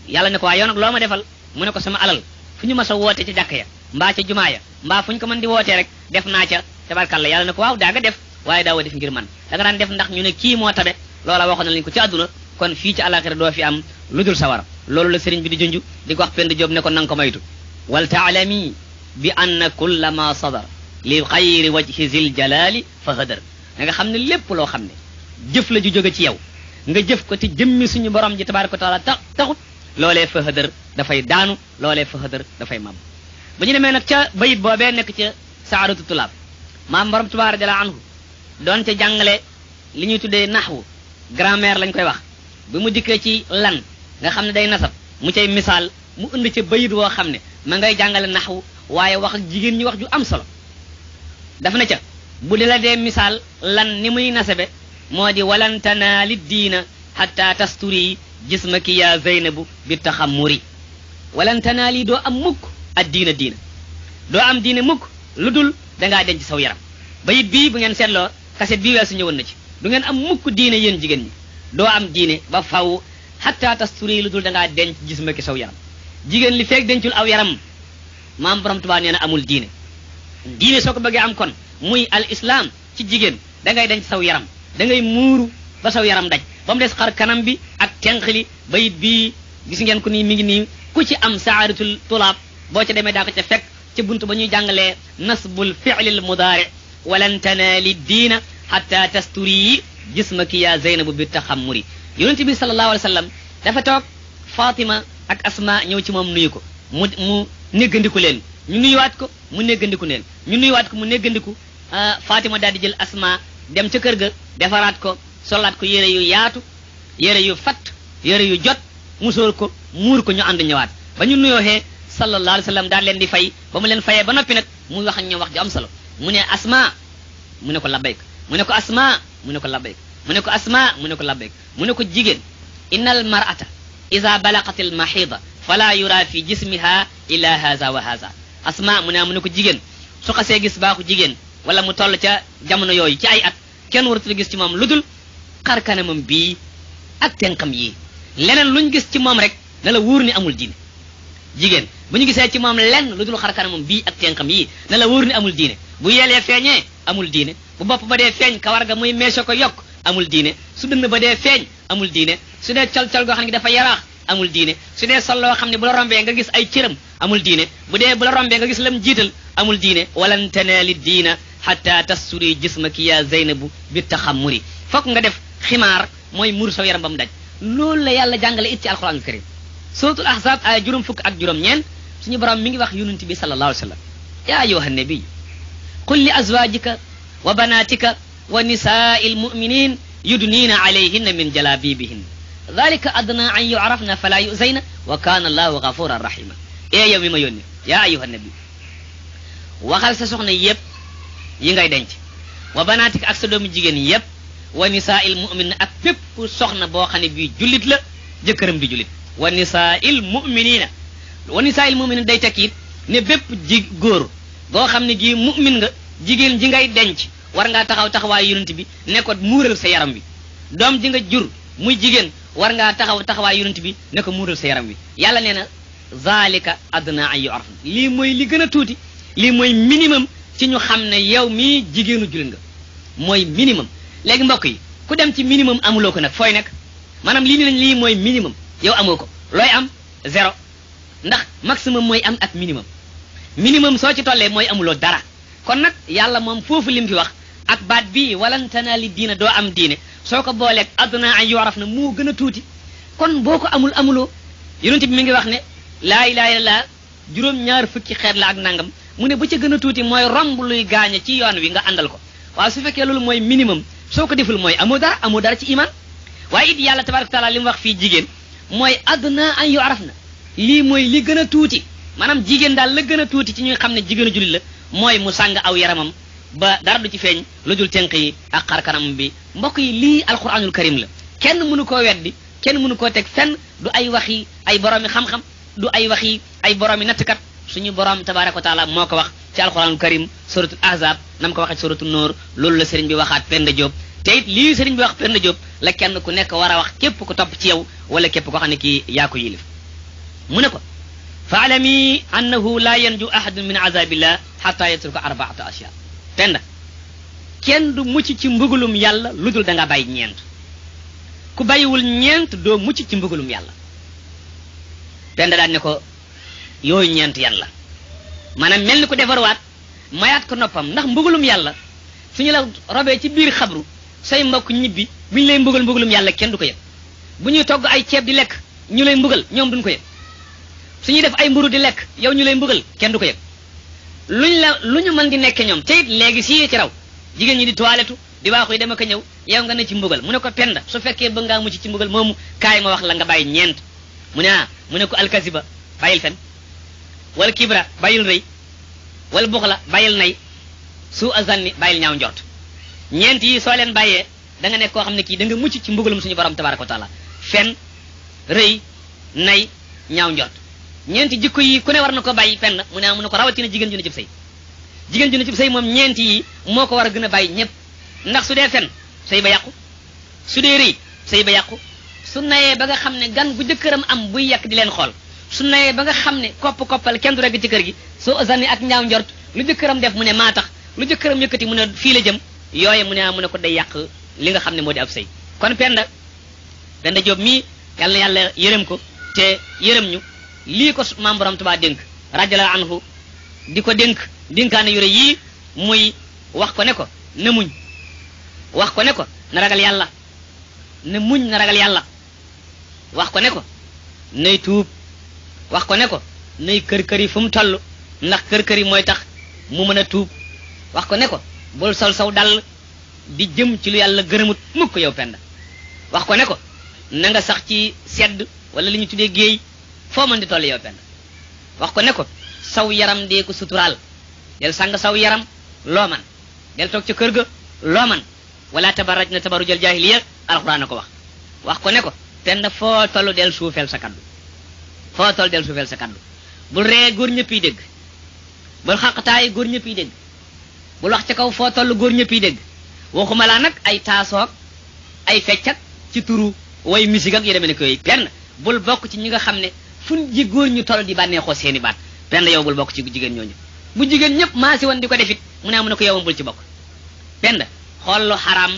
Speaker 2: yàlla ne ko waaye yow nag loo ma defal mu ne ko sama alal fu ñu mas a woote ca jàkk ya mbaa ca jumaa ya mbaa fu ñu ko mën di wootee rek def naa ca tabarkalla yàlla ne ko waaw daa nga def waaye daawoo def ngir man da nga daan def ndax ñu ne kii moo tabe loola waxoon na lañ ko ci àdduna kon fii ci alaxira doo fi am lu dul sawara loolu la sëriñ bi di junj di ko wax Penda Jóob ne ko nanga ko maytu wal taalami bi anna kulla ma sadar li xayri wajhi zil jalali fa hadar da nga xam ne lépp loo xam ne jëf la ju jóge ci yow nga jëf ko te jëmmi suñu borom ji tabaraka wa taala taxut loolee fa hadar dafay daanu loolee fa hadar dafay mab ba ñu demee nag ca bayit boobee nekk ca saadatu tulaab maam borom Tuubaa radiyallaahu anhu doon ca jàngale li ñuy tuddee naxwu grammaire lañ koy wax bi mu dikkee ci lan nga xam ne day nasab mu cay misaal mu indi ca bayit woo xam ne ma ngay jàngale naxwu waaye wax ak jigéen ñi wax ju am solo daf na ca bu di la dee misaal lan ni muy nasabe moo di walan tanaali diina hatta tasturi jismaki ya zeynabu bi taxammuri walan tanaali doo am mukk ak diina doo am diine mukk lu dul dangaa denc saw yaram bayit bii bu ngeen seetloo kaset bii weesu ñëwoon na ci du ngeen am mukk diine yéen jigéen ñi doo am diine ba faw hatta tasturi lu dul dangaa denc jismaki saw yaram jigéen li feeg dencul aw yaram maam borom Tuubaa nee na amul diine soo ko bëggee am kon muy al islam ci jigéen da ngay denc saw yaram da ngay muuru ba saw yaram daj ba mu des xar kanam bi ak tenqli bayit bii gis ngeen ko nii mi ngi nii ku ci am saadatul tulaab boo ca demee daa ko ca fekk ca buntu ba ñuy jàngalee nasbul fi'lil mudaari walan tanaali diina hatta tasturi jismaki ya zeynabu bi taxammuri yonent bi sallallahu alayhi wa sallam dafa toog Fatima ak Asma ñëw ci moom nuyu ko mu néggandiku leen ñu nuyuwaat ko mu néggandiku leen ñu nuyuwaat ko mu néggandiku Fatima daal di jël Asma dem ca kër ga defaraat ko solaat ko yére yu yaatu yére yu fatt yére yu jot musóor ko muur ko ñu ànd ñëwaat ba ñu nuyooxee sallallahu alayhi wa sallam daal leen di fay ba mu leen fayee ba noppi nag muy wax ak ñoom wax ju am solo mu ne Asma mu ne ko labbayk mu ne ko Asma mu ne ko labbayk mu ne ko Asma mu ne ko labbayk mu ne ko jigéen innal mar'ata iza balaqatil mahida fala yura fi jismiha illa haza wa haza Asma mu ne ko jigéen su xasee gis baaxu jigéen wala mu toll ca jamono yooyu ci ay at kenn waratul gis ci moom lu dul xar kanamam bii ak tenqam yii leneen luñ gis ci moom rek na la wóor ni amul diine jigéen bu ñu gisee ci moom lenn lu dul xar kanamam bii ak tenqam yii na la wóor ni amul diine bu yeelee feeñee amul diine bu bopp ba dee feeñ kawar ga muy meeso ko yokk amul diine su dënn ba dee feeñ amul diine su dee col-col goo xam ne dafa yaraax amul diine su dee sol loo xam ne bu la rombee nga gis ay cëram amul diine bu dee bu la rombee nga gis lam jiital amul diine walan tanaali diina hatta tasturi jismaki ya zeynabu bi taxammuri fokk nga def ximaar mooy muur saw yaram ba mu daj loolu la yàlla jàngale it ci alquran karim suratul ahzab ay juróom fukk ak juróom ñeent suñu borom mi ngi wax yonent bi sallallahu alayhi wa sallam ya ayyuha nabiy qul li azwajika wa banatika wa nisaa'il mu'minin yudnina alayhinna min jalabibihin dhalika adna an yu'rafna fala yu'zayna wa kana allahu ghafuran rahima yow mi ma yónni ya ayyuha nabiy waxal sa soxna yépp yi ngay denc wa banatika ak sa doomu jigéen yépp wa nisaa'il mu'minin ak bépp soxna boo xam ne bii jullit la jëkkëram di jullit wa nisaa'il mu'minina day tekki it ne bépp góor boo xam ne gii mu'min nga jigéen ji ngay denc war ngaa taxaw taxawaayu yonent bi ne ko muural sa yaram wi doom ji nga jur muy jigéen war ngaa taxaw taxawaayu yonent bi ne ko muural sa yaram wi yàlla nee na zalika adna an yu'raf lii mooy li gën a tuuti lii mooy minimum ci ñu xam ne yow mii jigéenu jullit nga mooy minimum léegi mbokk yi ku dem ci minimum amuloo ko nag fooy nekk maanaam lii ni lañ lii mooy minimum yow amoo ko looy am zéro ndax maximum mooy am ak minimum soo ci tollee mooy amuloo dara kon nag yàlla moom foofu lim fi wax ak baat bii walan tanaali diina doo am diine soo ko booleeg adna an yu'raf na moo gën a tuuti kon boo ko amuloo yonent bi mi ngi wax ne laa ilaaha illallaah juróom-ñaar fukki xeet la ak nangam mu ne bu ca gën a tuuti mooy romb luy gaañe ci yoon wi nga àndal ko waaw su fekkee loolu mooy minimum soo ko deful mooy amoo dara ci iman waaye it yàlla tabaaraka taala li mu wax fii jigéen mooy adna an yu'raf na lii mooy li gën a tuuti maanaam jigéen daal la gën a tuuti ci ñuy xam ne jigéenu jullit la mooy mu sàng aw yaramam ba dara du ci feeñ lu dul tenq yi ak xarkanam bi mbokk yi lii alquranul karim la kenn mënu koo weddi kenn mënu koo teg fenn du ay waxi ay boroomi xam-xam du ay waxi ay boroomi nattkat suñu borom tabaraka wa taala moo ko wax ci alquranul karim suratul ahzab nam ko waxee ci suratul noor loolu la sëriñ bi waxaat Penda Diop te it lii sëriñ bi wax Penda Diop la kenn ku nekk war a wax képp ku topp ci yow wala képp ko xam ne kii yaa ko yilif mu ne ko fa'lami annahu la yanju ahadun min azabillah hatta yatruka arba'ata ashya Penda kenn du mucc ci mbugulum yàlla lu dul da nga bàyyi ñeent ku bàyyiwul ñeent doo mucc ci mbugulum yàlla Penda daan ne ko yooyu ñeent yan la maanaam mel ni ko defarwaat mayaat ko noppam ndax mbugulum yàlla suñu la robee ci biir xabru say mbokk ñibbi bu ñu lay mbugulum yàlla kenn du ko yëg bu ñuy togg ay ceeb di lekk ñu lay mbugal ñoom duñ ko yëg suñuy def ay mburu di lekk yow ñu lay mbugal kenn du ko yëg lu ñu mën di nekke ñoom te it léegi sii ci raw jigéen ñi di toilette di waaxu yi dama ko ñëw yow nga ne ci mbugal mu ne ko Penda su fekkee ba ngaa mucc ci mbugal moomu kaay ma wax la nga bàyyi ñeent mu ne ko alkasiba bàyyil fen wala kibra bàyyil rëy wala buxla bàyyil nay su azanni bàyyil ñaaw njort ñeent yi soo leen bàyyee da nga nekk koo xam ne kii da nga mucc ci mbugalum suñu borom tabaraka wa taala fen rëy nay ñaaw njort ñeenti jikko yi ku ne war na ko bàyyi Penda mu ne ko rawatina jigéen ju ne cib sëy jigéen ju ne cib sëy moom ñeenti yi moo ko war a gën a bàyyi ñëpp ndax su dee fen sëy ba yàqu su dee rëy sëy ba yàqu su nayee ba nga xam ne gan gu jëkkëram am buy yàq di leen xool su nayee ba nga xam ne koppal kenn du regg ci kër gi soo azanni ak ñaaw njort lu jëkkëram def mu ne maa tax lu jëkkëram yëkkati mu ne fii la jëm yooye mu ne ko day yàq li nga xam ne moo di ab sëy kon Penda Diop mii yàlla na yàlla yërëm ko te yërëm ñu lii ko maam borom Tuubaa dénk rajala anhu di ko dénkaane yure yii muy wax ko ne ko na muñ wax ko ne ko na ragal yàlla na muñ na ragal yàlla wax ko ne ko nay tuub wax ko ne ko nay kër yi fu mu toll ndax kër yi mooy tax mu mën a tuub wax ko ne ko bul sol saw dal di jëm ci lu yàlla gërëmut mukk yow Penda wax ko ne ko na nga sax ci sedd wala li ñu tuddee géey foo mën di toll yow Penda wax ko ne ko saw yaram dee ko suturaal del sàng saw yaram loo man del toog ca kër ga loo man wala tabarraj na tabarrujal jaahiliya alxuraan na ko wax ko ne ko Penda foo toll del suufeel sa kaddu foo toll del suufeel sa kaddu bul ree góor ñëpp yi dégg bul xaqtaay góor ñëpp yi dégg bul wax ca kaw foo toll góor ñëpp yi dégg waxuma laa nag ay taasoog ay feccak ci turu way misik ak yi demee ne ko yooyu Penda bul bokk ci ñi nga xam ne fun ji góor ñu toll di bànneexoo seeni baat Penda yow bul bokk ci jigéen ñooñu bu jigéen ñëpp maasi woon di ko defit mu ne ko yowam bul ci bokk Penda xool lu xaraam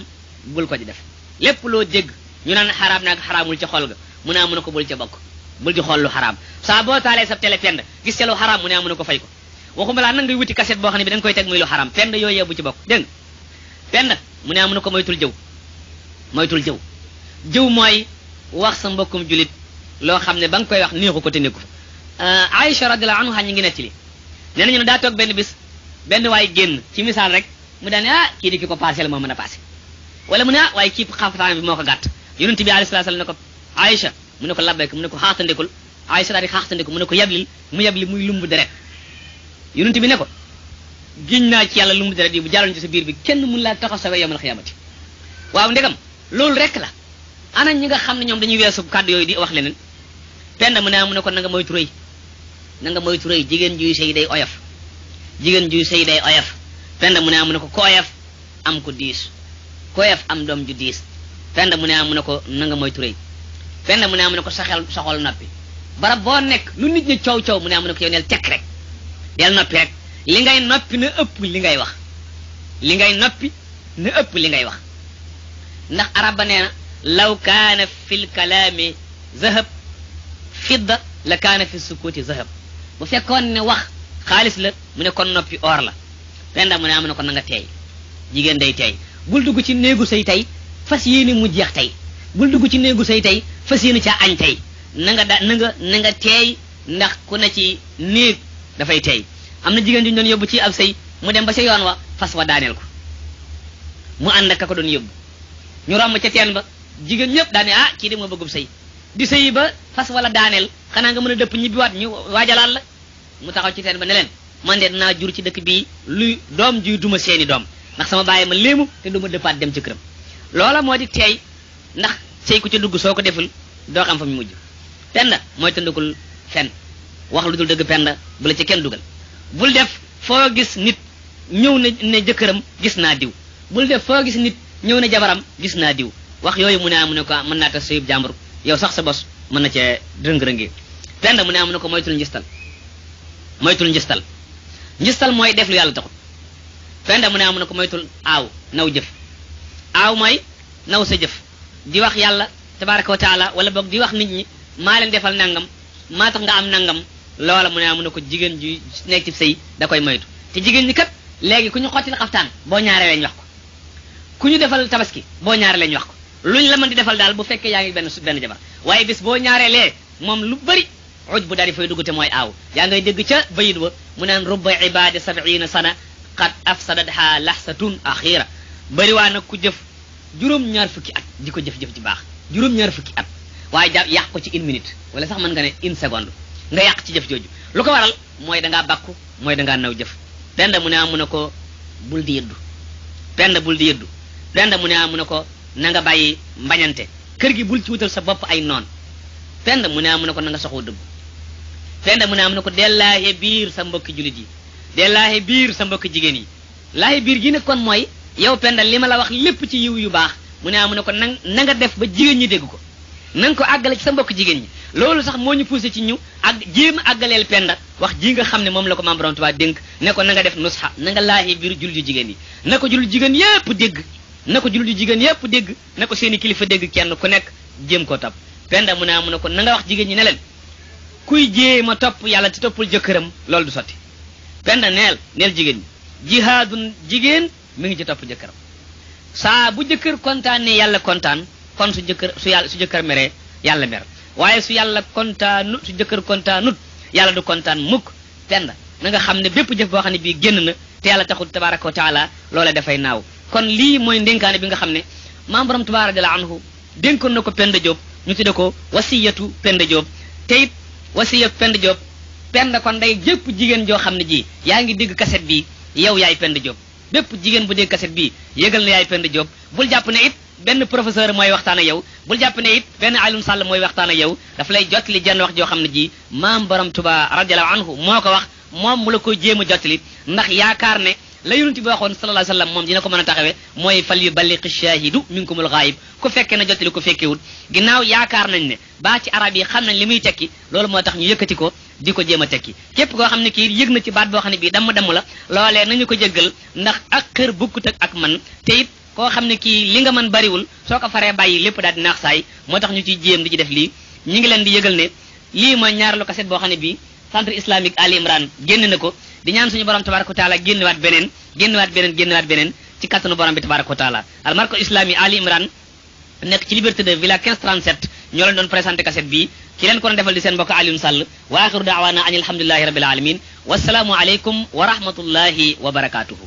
Speaker 2: bul ko ci def lépp loo dégg ñu naan xaraam naag xaraamul ca xool ga mu ne ko bul ca bokk bul ci xool lu xaraam saa boo taalee sa télé Penda gis ca lu xaraam mu ne ko fay ko waxuma laa nag ngay wuti cassette boo xam ne bi da nga koy teg muy lu xaraam Penda yooyu bu ci bokk dégg nga Penda mu ne ko moytul jëw jëw mooy wax sa mbokkum julit loo xam ne ba nga koy wax neexu ko te nekku Aïcha radiyallahu anha ñi ngi netti li nee nañu ne daa toog benn bis benn waay génn ci misaal rek mu daane kii di ki ko passé la moo mën a passé wala mu ne waaye kii xaftaan bi moo ko gàtt yonent bi alayhi salaam ne ko Aïcha mu ne ko labbayka mu ne ko xaaxtandikul Aïcha daal di xaaxtandiku mu ne ko yablil mu yabli muy lumbu deret yonent bi ne ko giñ naa ci yàlla lumbu deret yi bu jàlloon ci sa biir bi kenn mun laa taxaw sa yawmal xiyaamati waaw ndegam loolu rek la ana ñi nga xam ne ñoom dañuy weesu kàddu yooyu di wax leneen Penda mu ne ko na nga moytu rëy jigéen juy sëy day oyof Penda mu ne ko ko oyof am ku diis koyef am doom ju diis Penda mu ne mu ne ko na nga moytu rëy Penda mu ne mu ne ko sa xol noppi barab boo nekk lu nit ñi coow mu ne mu ne ko yow neel tekk rek del noppi rek li ngay noppi na ëpp li ngay wax li ngay noppi na ëpp li ngay wax ndax arab ba nee na law kaana fil kalaami zahab fidda la kaana fi sukuti zahab bu fekkoon ne wax xaalis la mu ne kon noppi or la Penda mu ne mu ne ko na nga teey jigéen day teey bul dugg ci néegu say tey fas yéene mu jeex tey bul dugg ci néegu say tey fas yéene ca añ tey na nga teey ndax ku ne ci néeg dafay teey am na jigéen ju ñu doon yóbbu ci ab sëy mu dem ba sa yoon wa fas wa daaneel ko mu ànd ak ka ko doon yóbbu ñu romb ca teen ba jigéen ñëpp daane ah kii de moo bëggub sëy di sëyi ba fas wala daaneel xanaa nga mën a dëpp ñibbiwaat ñu waajalaat la mu taxaw ci teen ba ne leen man de dinaa jur ci dëkk bii luy doom juy duma seeni doom ndax sama bàyyi ma léemu te duma dëppaat dem ci këram loola moo di teey ndax sëy ku ci dugg soo ko deful doo xam fa mu mujj Penda mooy tëndukul fen wax lu dul dëgg Penda bu la ci kenn dugal bul def foo gis nit ñëw ne jëkkëram gis naa diw bul def foo gis nit ñëw ne jabaram gis naa diw wax yooyu mu ne ko mën naa tas sëyub jàmbur yow sax sa bos mën na cee rëng-rëngi Penda mu ne ko moytul njistal mooy def lu yàlla taxut Penda mu ne ko moytul aaw naw jëf aaw mooy naw sa jëf di wax yàlla tabaraka wa taala wala boog di wax nit ñi maa leen defal nangam maa tax nga am nangam loola mu ne ko jigéen ju nekk ci sëy da koy moytu te jigéen ñi kat léegi ku ñu xottil xaftaan boo ñaaree lañ wax ko ku ñu defal tabaski boo ñaaree lañ wax ko luñ la mën di defal daal bu fekkee yaa ngi benn jabar waaye bis boo ñaareelee moom lu bari uj bu daal di fay dugg te mooy aaw yaa ngay dégg ca bayit wa mu naan rubba ibadi 70 sana qad afsadatha lahsatun axira bari waa nag ku jëf juróom-ñaar fukki at di ko jëf-jëf ci baax juróom-ñaar fukki at waaye yàq ko ci 1 minute wala sax mën nga ne 1 seconde nga yàq ci jëf jooju lu ko waral mooy dangaa bàkku mooy dangaa naw jëf Penda mu ne ko bul di yëddu Penda bul di yëddu Penda mu ne ko na nga bàyyi mbañante kër gi bul ci wutal sa bopp ay noon Penda mu ne ko na nga soxoo dëgg Penda mu ne ko dellaahe biir sa mbokki julit yi dellaahe biir sa mbokki jigéen yi laahe biir gi nag kon mooy yow Penda li ma la wax lépp ci yiw yu baax mu ne ko na nga def ba jigéen ñi dégg ko na nga ko àggale ci sa mbokk jigéen ñi loolu sax moo ñu poussé ci ñu ak jéem a àggaleel Penda wax ji nga xam ne moom la ko Maam Borom Tuubaa dénk ne ko na nga def nusxa na nga laahi biir jullit yu jigéen yi na ko jullit jigéen yépp dégg na ko jullit yu jigéen yépp dégg na ko seeni kilifa dégg kenn ku nekk jéem koo topp Penda mu ne ko na nga wax jigéen ñi ne leen kuy jéem a topp yàlla te toppul jëkkëram loolu du sotti Penda neel jigéen ñi jihaadun jigéen mi ngi ci topp jëkkëram saa bu jëkkër kontaanee yàlla kontaan kon su jëkkër meree yàlla mer waaye su yàlla kontaanut su jëkkër kontaanut yàlla du kontaan mukk Penda na nga xam ne bépp jëf boo xam ne bii génn na te yàlla taxul tabaraka wa taala loola dafay naaw kon lii mooy ndénkaane bi nga xam ne Maam Borom Tuubaa radiyallaahu anhu dénkoon na ko Penda Diop ñu tudde ko wasiyatu Penda Diop te it wasiyatu Penda Diop Penda kon day jëpp jigéen joo xam ne ji yaa ngi dégg kaset bi yow yaay Penda Diop bépp jigéen bu dégg kaset bii yëgal na yaay Penda Diop bul jàpp ne it benn professeur mooy waxtaan ak yow bul jàpp ne it benn Alioune Sall mooy waxtaan ak yow daf lay jottali jenn wax joo xam ne ji Maam Borom Tuubaa radiyallaahu anhu moo ko wax moom mu la koy jéem a jottali ndax yaakaar ne la yonent bi waxoon sallallahu alayhi wa sallam moom dina ko mën a taxawee mooy fal yuballighi shaahidu minkumul ghaayib ku fekkee na jottali ku fekkewut ginnaaw yaakaar nañ ne baa ci arab yi xam nañ li muy tekki loolu moo tax ñu yëkkati ko di ko jéem a tekki képp koo xam ne kii yëg na ci baat boo xam ne bii damm la loolee nañu ko jéggal ndax ak xër bukkut ak man te it koo xam ne kii li nga mën bariwul soo ko faree bàyyi lépp daal di naax saay moo tax ñu ciy jéem di ci def lii ñi ngi leen di yëgal ne lii mooy ñaareelu kaset boo xam ne bii centre islamique Ali Imran génn na ko di ñaan suñu borom tabaraka wa taala génnewaat beneen ci kattanu borom bi tabaraka wa taala al marko islami Ali Imran nekk ci liberté de villa 1537 ñoo leen doon présenté cassette bii ki leen ko doon defal di seen mbokk Alioune Sall wa axiru daawaana an alhamdulillahi rabbil alamin wasalaamu aleykum wa rahmatullahi wa barakatuhu